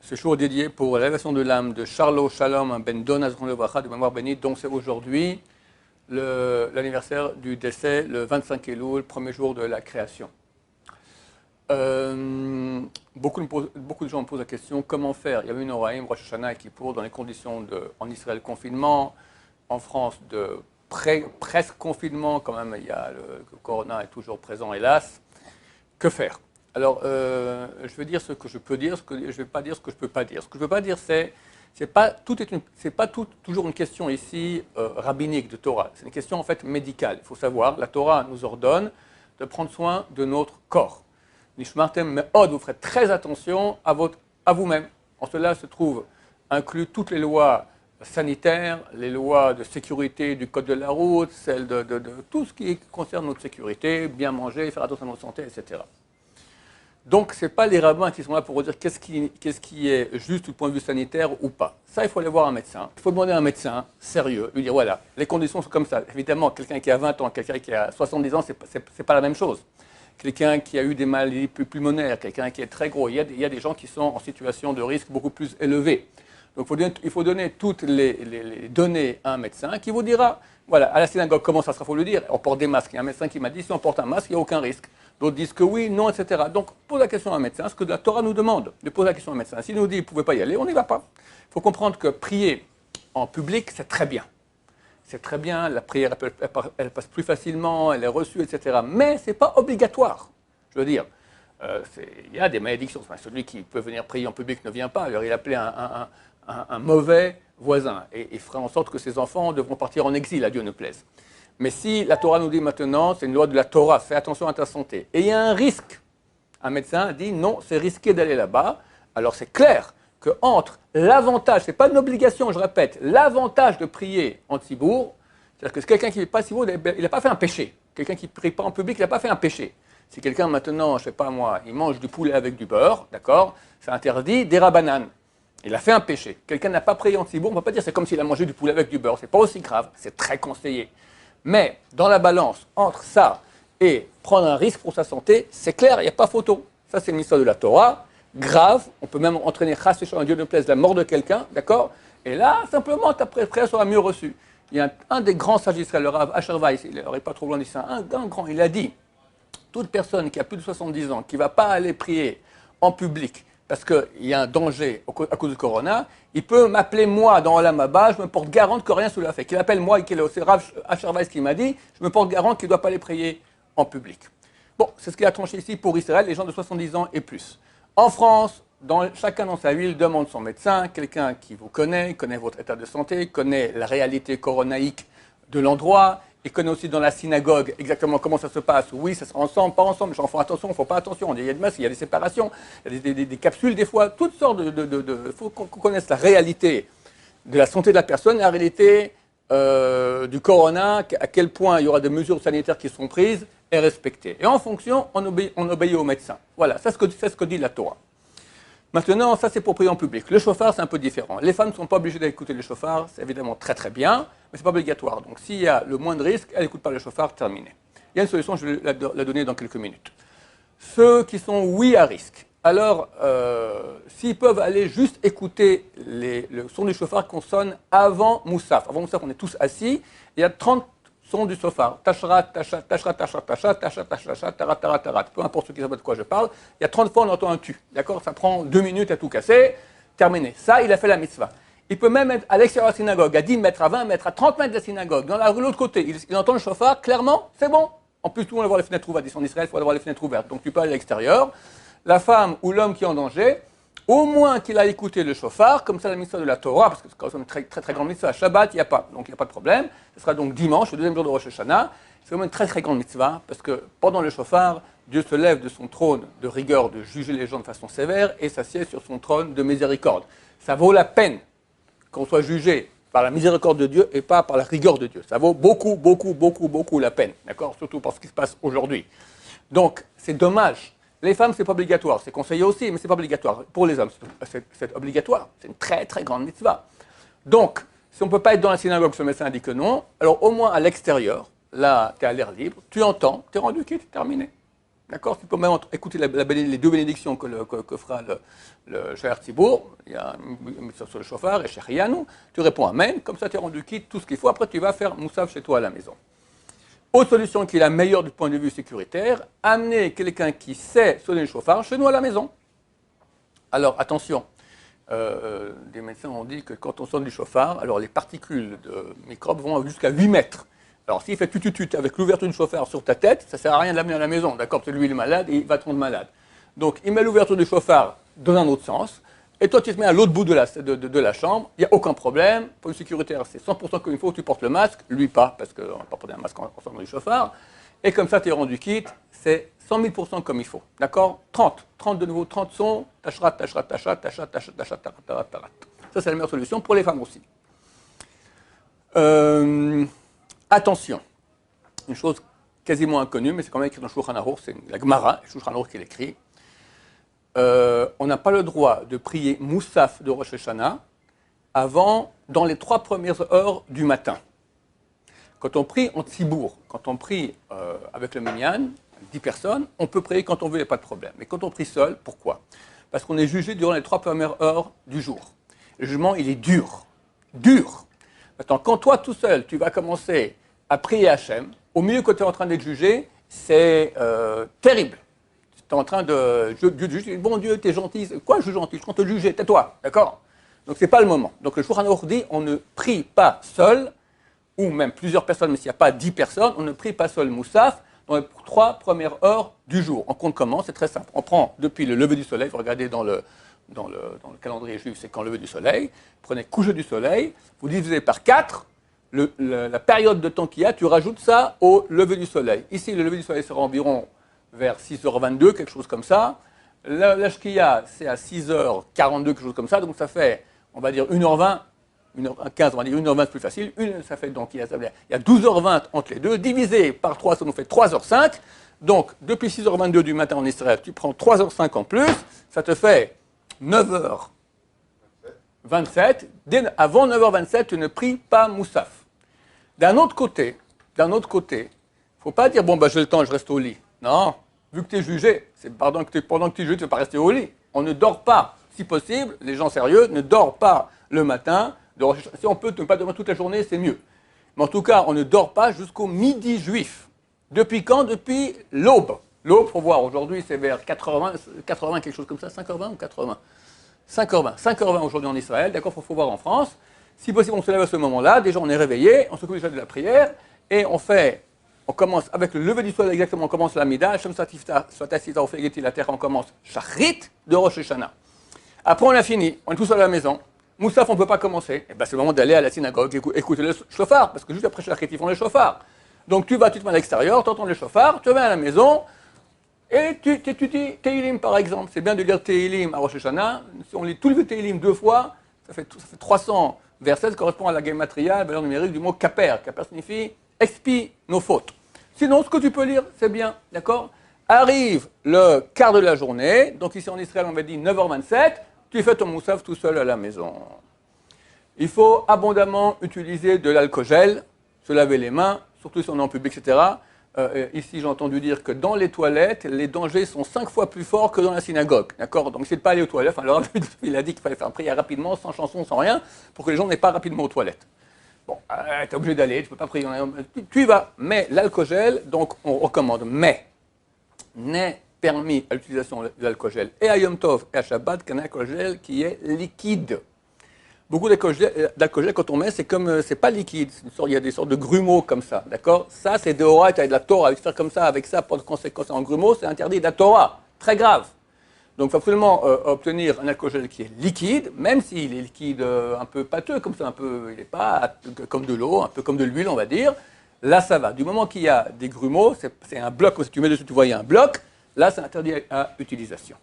Ce jour dédié pour l'élévation de l'âme de Charlo Shalom Ben Dona Zron Lebracha de mémoire bénite. Donc c'est aujourd'hui l'anniversaire du décès, le 25 Elul, premier jour de la création. Beaucoup de gens me posent la question, comment faire? Il y avait une Oraïm, Rosh Hashanah et Kippour, dans les conditions en Israël confinement, en France de presque confinement, quand même le corona est toujours présent hélas. Que faire? Alors, je vais dire ce que je peux dire, je ne vais pas dire ce que je ne peux pas dire. Ce que je ne peux pas dire, c'est pas toujours une question ici rabbinique de Torah. C'est une question en fait médicale. Il faut savoir, la Torah nous ordonne de prendre soin de notre corps. Nishmartem me'od, vous ferez très attention à vous-même. En cela se trouvent inclus toutes les lois sanitaires, les lois de sécurité du code de la route, celles de tout ce qui concerne notre sécurité, bien manger, faire attention à notre santé, etc. Donc, ce n'est pas les rabbins qui sont là pour vous dire qu'est-ce qui est juste du point de vue sanitaire ou pas. Ça, il faut aller voir un médecin. Il faut demander à un médecin sérieux, lui dire voilà, les conditions sont comme ça. Évidemment, quelqu'un qui a 20 ans, quelqu'un qui a 70 ans, ce n'est pas la même chose. Quelqu'un qui a eu des maladies pulmonaires, quelqu'un qui est très gros, il y a des gens qui sont en situation de risque beaucoup plus élevée. Donc, il faut donner toutes les données à un médecin qui vous dira, voilà, à la synagogue, comment ça sera, il faut le dire, on porte des masques. Il y a un médecin qui m'a dit, si on porte un masque, il n'y a aucun risque. D'autres disent que oui, non, etc. Donc, pose la question à un médecin, ce que la Torah nous demande, de poser la question à un médecin. S'il nous dit, vous ne pouvez pas y aller, on n'y va pas. Il faut comprendre que prier en public, c'est très bien. C'est très bien, la prière, elle passe plus facilement, elle est reçue, etc. Mais ce n'est pas obligatoire. Je veux dire, il y a des malédictions. Enfin, celui qui peut venir prier en public ne vient pas. Alors, il appelait un mauvais voisin et il fera en sorte que ses enfants devront partir en exil, à Dieu ne plaise. Mais si la Torah nous dit maintenant, c'est une loi de la Torah, fais attention à ta santé, et il y a un risque, un médecin dit non, c'est risqué d'aller là-bas, alors c'est clair qu'entre l'avantage, ce n'est pas une obligation, je répète, l'avantage de prier en tzibour, c'est-à-dire que quelqu'un qui ne prie pas en tzibour, il n'a pas fait un péché. Quelqu'un qui ne prie pas en public, il n'a pas fait un péché. Si quelqu'un maintenant, je ne sais pas moi, il mange du poulet avec du beurre, d'accord, c'est interdit, des rabananes. Il a fait un péché. Quelqu'un n'a pas prié en tzibour, on ne va pas dire c'est comme s'il a mangé du poulet avec du beurre, c'est pas aussi grave, c'est très conseillé. Mais dans la balance entre ça et prendre un risque pour sa santé, c'est clair, il n'y a pas photo. Ça, c'est une histoire de la Torah, grave. On peut même entraîner chas et Dieu ne plaise la mort de quelqu'un, d'accord? Et là, simplement, ta prière sera mieux reçue. Il y a un des grands sages d'Israël, le Rav Asher Weiss, il n'est pas trop loin d'ici, un grand, il a dit toute personne qui a plus de 70 ans, qui ne va pas aller prier en public, parce qu'il y a un danger à cause du corona, il peut m'appeler moi dans Olam Haba, je me porte garante que rien ne l'a fait. Qu'il appelle moi, c'est Rav Asher Weiss qui m'a dit, je me porte garante qu'il ne doit pas aller prier en public. Bon, c'est ce qu'il a tranché ici pour Israël, les gens de 70 ans et plus. En France, chacun dans sa ville demande son médecin, quelqu'un qui vous connaît votre état de santé, connaît la réalité coronaïque de l'endroit, il connaît aussi dans la synagogue exactement comment ça se passe. Oui, ça sera ensemble, pas ensemble, les gens font attention, il ne faut pas attention. Il y a des masques, il y a des séparations, il y a des capsules des fois, toutes sortes il faut qu'on connaisse la réalité de la santé de la personne, la réalité du corona, à quel point il y aura des mesures sanitaires qui seront prises et respectées. Et en fonction, on obéit au médecin. Voilà, c'est ce que dit la Torah. Maintenant, ça c'est pour prier en public. Le chauffard, c'est un peu différent. Les femmes ne sont pas obligées d'écouter le chauffard, c'est évidemment très très bien, mais ce n'est pas obligatoire. Donc s'il y a le moindre risque, elle n'écoute pas le chauffard, terminé. Il y a une solution, je vais la donner dans quelques minutes. Ceux qui sont oui à risque, alors s'ils peuvent aller juste écouter le son du chauffard qu'on sonne avant Moussaf. Avant Moussaf, on est tous assis, il y a 30 sons du chauffard. Tachrat, tachat, tachrat, tachrat, tachat, tachat, tachat, tarat, tarat, tarat. Peu importe ce qui savent de quoi je parle. Il y a 30 fois, on entend un tu. D'accord? Ça prend 2 minutes à tout casser. Terminé. Ça, il a fait la mitzvah. Il peut même être à l'extérieur de la synagogue, à 10 mètres, à 20 mètres, à 30 mètres de la synagogue, dans la rue de l'autre côté. Il entend le chauffard, clairement, c'est bon. En plus, tout le monde va voir les fenêtres ouvertes. En Israël, il faut avoir les fenêtres ouvertes. Donc, tu peux aller à l'extérieur. La femme ou l'homme qui est en danger, au moins qu'il a écouté le chauffard, comme ça la mitzvah de la Torah, parce que c'est quand même une très, très, très grande mitzvah. Shabbat, il n'y a pas, donc il n'y a pas de problème. Ce sera donc dimanche, le deuxième jour de Rosh Hashanah. C'est vraiment une très, très grande mitzvah, parce que pendant le chauffard, Dieu se lève de son trône de rigueur, de juger les gens de façon sévère, et s'assied sur son trône de miséricorde. Ça vaut la peine qu'on soit jugé par la miséricorde de Dieu et pas par la rigueur de Dieu. Ça vaut beaucoup, beaucoup, beaucoup, beaucoup la peine, d'accord? Surtout pour ce qui se passe aujourd'hui. Donc, c'est dommage. Les femmes, ce n'est pas obligatoire. C'est conseillé aussi, mais ce n'est pas obligatoire. Pour les hommes, c'est obligatoire. C'est une très, très grande mitzvah. Donc, si on ne peut pas être dans la synagogue, ce médecin dit que non, alors au moins à l'extérieur, là, tu es à l'air libre, tu entends, tu es rendu quitte, terminé. D'accord? Tu peux même écouter les deux bénédictions que fera le Shayar Tzibour, il y a sur le chauffard et Shechianu, tu réponds Amen, comme ça tu es rendu quitte tout ce qu'il faut, après tu vas faire Moussaf chez toi à la maison. Autre solution qui est la meilleure du point de vue sécuritaire, amener quelqu'un qui sait sonner le chauffard chez nous à la maison. Alors attention, des médecins ont dit que quand on sonne du chauffard, alors les particules de microbes vont jusqu'à 8 mètres. Alors s'il fait tututut avec l'ouverture du chauffard sur ta tête, ça ne sert à rien de l'amener à la maison, d'accord? Parce que lui il est malade et il va te rendre malade. Donc il met l'ouverture du chauffard dans un autre sens, et toi tu te mets à l'autre bout de la chambre, il n'y a aucun problème. Pour le sécuritaire, c'est 100% comme il faut, tu portes le masque, lui pas, parce qu'on ne va pas porter un masque en sortant du chauffard. Et comme ça tu es rendu quitte, c'est 100 000% comme il faut, d'accord? 30 de nouveau, 30 sons, tachrat, tachrat, tachrat, tachrat, tachrat, tachrat, tachrat, tachrat. Ça c'est la meilleure solution pour les femmes aussi. Attention, une chose quasiment inconnue, mais c'est quand même écrit dans le Shulchan Aruch, c'est la Gemara, le Shulchan Aruch qui l'écrit. On n'a pas le droit de prier Moussaf de Rosh Hashanah dans les 3 premières heures du matin. Quand on prie en Tzibour, quand on prie avec le Minyan, 10 personnes, on peut prier quand on veut, il n'y a pas de problème. Mais quand on prie seul, pourquoi? Parce qu'on est jugé durant les 3 premières heures du jour. Le jugement, il est dur. Dur. Maintenant, quand toi, tout seul, tu vas commencer à prier Hachem, au milieu que tu es en train d'être jugé, c'est terrible. Tu es en train de juger, bon Dieu, tu es gentil. Quoi, je suis gentil? Je compte te juger, tais-toi, d'accord? Donc, ce n'est pas le moment. Donc, le Shulchan Aruch dit, on ne prie pas seul, ou même plusieurs personnes, mais s'il n'y a pas 10 personnes, on ne prie pas seul Moussaf dans les 3 premières heures du jour. On compte comment? C'est très simple. On prend depuis le lever du soleil, vous regardez dans le calendrier juif, c'est quand le lever du soleil, prenez coucher du soleil, vous divisez par 4, la période de temps qu'il y a, tu rajoutes ça au lever du soleil. Ici, le lever du soleil sera environ vers 6h22, quelque chose comme ça. La Shkia, c'est à 6h42, quelque chose comme ça, donc ça fait, on va dire, 1h20, 1h15, on va dire 1h20 plus facile, ça fait donc, il y a 12h20 entre les deux, divisé par 3, ça nous fait 3h05. Donc, depuis 6h22 du matin en Israël, tu prends 3h05 en plus, ça te fait 9h27. Avant 9h27, tu ne pries pas Moussaf. D'un autre côté, il ne faut pas dire, bon, j'ai le temps, je reste au lit. Non, vu que tu es jugé, c'est pendant que tu es jugé, tu ne vas pas rester au lit. On ne dort pas, si possible, les gens sérieux ne dorment pas le matin. Si on peut ne pas dormir toute la journée, c'est mieux. Mais en tout cas, on ne dort pas jusqu'au midi juif. Depuis quand? Depuis l'aube. L'aube, il faut voir, aujourd'hui c'est vers 80, quelque chose comme ça, 5h20 ou 80? 5h20 aujourd'hui en Israël, d'accord, il faut voir en France. Si possible, on se lève à ce moment-là, déjà on est réveillé, on s'occupe déjà de la prière, et on commence avec le lever du soleil exactement, on commence la Mida, Hashem Satasita, la terre, on commence Shachrit de Rosh Hashanah. Après on a fini, on est tous seul à la maison. Moussaf, on ne peut pas commencer. Et ben, c'est le moment d'aller à la synagogue écouter le chauffard, parce que juste après Shachrit, ils font le chauffard. Donc tu te mets à l'extérieur, tu entends le chauffard, tu reviens à la maison, et tu dis Tehillim par exemple. C'est bien de lire Tehillim à Rosh Hashanah. Si on lit tout le Tehillim 2 fois, ça fait 300 versets, ça correspond à la gematria, la valeur numérique du mot kaper. Kaper signifie expie nos fautes. Sinon, ce que tu peux lire, c'est bien, d'accord? Arrive le quart de la journée, donc ici en Israël on va dire 9h27, tu fais ton moussaf tout seul à la maison. Il faut abondamment utiliser de l'alcool-gel, se laver les mains, surtout si on est en public, etc. Ici, j'ai entendu dire que dans les toilettes, les dangers sont 5 fois plus forts que dans la synagogue. D'accord? Donc, c'est de pas aller aux toilettes. Enfin, alors, il a dit qu'il fallait faire prière rapidement, sans chanson, sans rien, pour que les gens n'aient pas rapidement aux toilettes. Bon, tu es obligé d'aller, tu ne peux pas prier. Tu y vas. Mais l'alcool-gel, donc, on recommande. Mais, n'est permis à l'utilisation de l'alcool-gel et à Yom Tov et à Shabbat qu'un alcool-gel qui est liquide. Beaucoup d'alcool-gel, quand on met, c'est pas liquide, il y a des sortes de grumeaux comme ça, d'accord? Ça, c'est de Torah, tu as de la Torah, faire comme ça, avec ça, pour conséquence en grumeaux, c'est interdit de la Torah, très grave. Donc, il faut absolument obtenir un alcool-gel qui est liquide, même s'il est liquide un peu pâteux, comme ça, il n'est pas comme de l'eau, un peu comme de l'huile, on va dire. Là, ça va. Du moment qu'il y a des grumeaux, c'est un bloc, si tu mets dessus, tu vois, il y a un bloc, là, c'est interdit à utilisation.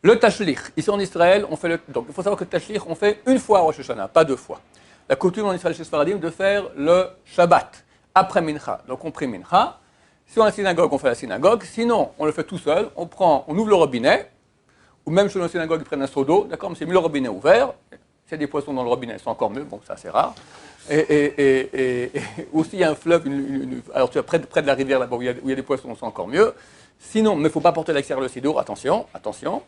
Le tashlich, ici en Israël, donc il faut savoir que le tashlich, on fait une fois à Rosh Hashanah, pas 2 fois. La coutume en Israël chez Sfaradim de faire le Shabbat, après Mincha. Donc on prie Mincha. Si on a la synagogue, on fait la synagogue. Sinon, on le fait tout seul. On ouvre le robinet, ou même chez la synagogue, ils prennent un seau d'eau. D'accord, mais c'est mieux le robinet ouvert. S'il y a des poissons dans le robinet, c'est encore mieux. Bon, ça c'est rare. Et aussi, il y a un fleuve, alors tu es près de la rivière là-bas où il y a des poissons, c'est encore mieux. Sinon, mais il ne faut pas porter à l'extérieur le sidour, attention, attention.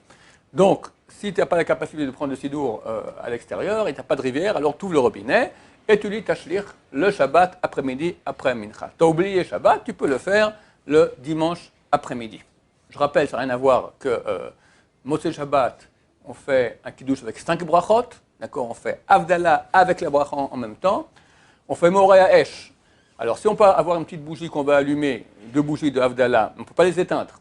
Donc, si tu n'as pas la capacité de prendre le sidour à l'extérieur et tu n'as pas de rivière, alors tu ouvres le robinet et tu lis ta shlich le Shabbat après-midi, après Mincha. Tu as oublié Shabbat, tu peux le faire le dimanche après-midi. Je rappelle, ça n'a rien à voir que Motzei Shabbat, on fait un kiddush avec 5 brachot, d'accord, on fait Havdalah avec la bracha en même temps, on fait Morea Esh. Alors, si on peut avoir une petite bougie qu'on va allumer, 2 bougies de Havdalah, on ne peut pas les éteindre.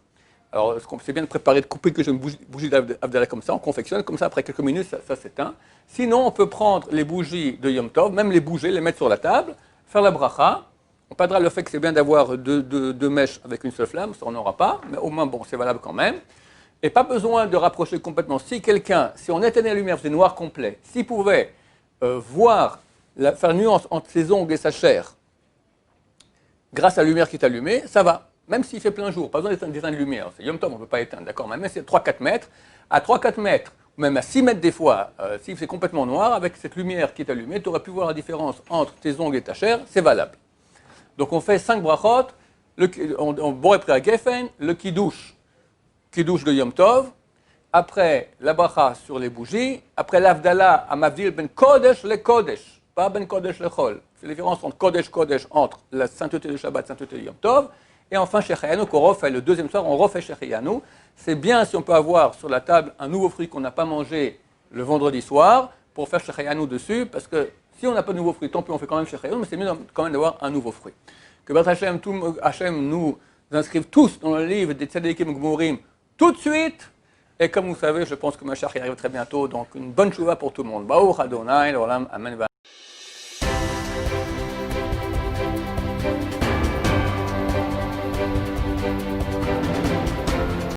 Alors, c'est bien de préparer, de couper que j'ai une bougie d'Havdalah comme ça, on confectionne, comme ça, après quelques minutes, ça s'éteint. Sinon, on peut prendre les bougies de Yom Tov, même les bouger, les mettre sur la table, faire la bracha. On perdra le fait que c'est bien d'avoir deux mèches avec une seule flamme, ça on n'aura pas, mais au moins, bon, c'est valable quand même. Et pas besoin de rapprocher complètement. Si on éteignait la lumière, c'est noir complet, s'il pouvait voir, faire nuance entre ses ongles et sa chair, grâce à la lumière qui est allumée, ça va. Même s'il fait plein jour, pas besoin d'éteindre de lumière. C'est Yom Tov, on ne peut pas éteindre, d'accord. Même si c'est 3-4 mètres, à 3-4 mètres, ou même à 6 mètres des fois, si c'est complètement noir, avec cette lumière qui est allumée, tu aurais pu voir la différence entre tes ongles et ta chair, c'est valable. Donc on fait 5 brachot, on boit après à Geffen, le kiddush de Yom Tov, après la bracha sur les bougies, après l'Havdalah à Mavdil ben Kodesh le Kodesh, pas ben Kodesh le Chol. C'est la différence entre Kodesh, entre la sainteté de Shabbat, sainteté de Yom Tov, et enfin Shechayanu qu'on refait le deuxième soir, on refait Shechayanu. C'est bien si on peut avoir sur la table un nouveau fruit qu'on n'a pas mangé le vendredi soir pour faire Shechayanu dessus, parce que si on n'a pas de nouveau fruit, tant pis on fait quand même Shechayanu, mais c'est mieux quand même d'avoir un nouveau fruit. Que B'ezrat Hashem nous inscrive tous dans le livre des Tzadikim Gmurim tout de suite. Et comme vous savez, je pense que Mashiach arrive très bientôt, donc une bonne chouva pour tout le monde. Baruch Adonai, l'olam, amen.